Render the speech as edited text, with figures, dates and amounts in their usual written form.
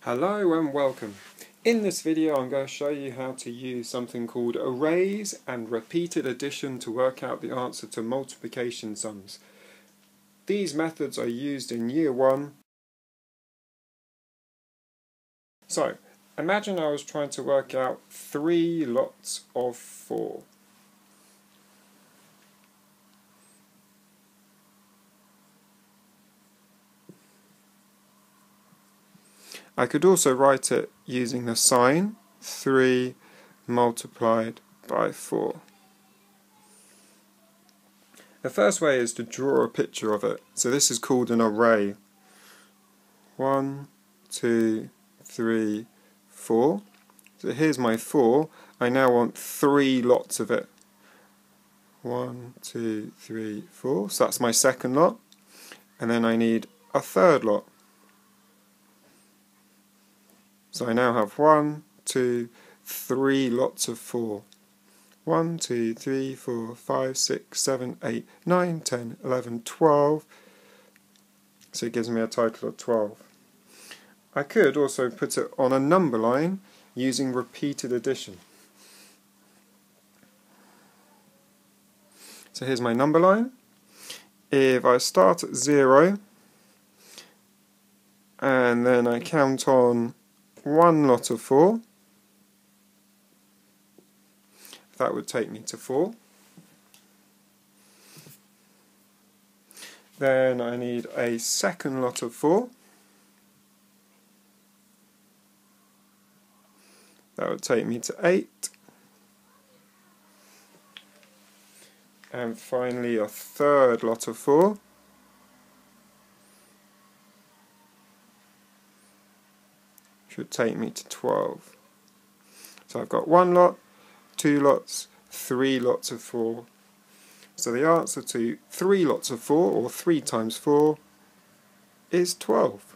Hello and welcome. In this video I'm going to show you how to use something called arrays and repeated addition to work out the answer to multiplication sums. These methods are used in year 1. So, imagine I was trying to work out 3 lots of 4. I could also write it using the sign 3 multiplied by 4. The first way is to draw a picture of it. So this is called an array. 1, 2, 3, 4. So here's my 4. I now want 3 lots of it. 1, 2, 3, 4. So that's my second lot. And then I need a third lot. So I now have 1, 2, 3 lots of 4. 1, 2, 3, 4, 5, 6, 7, 8, 9, 10, 11, 12. So it gives me a total of 12. I could also put it on a number line using repeated addition. So here's my number line. If I start at 0 and then I count on 1 lot of 4, that would take me to 4. Then I need a second lot of 4. That would take me to 8. And finally a third lot of 4. Which would take me to 12. So I've got 1 lot, 2 lots, 3 lots of 4. So the answer to 3 lots of 4, or 3 times 4, is 12.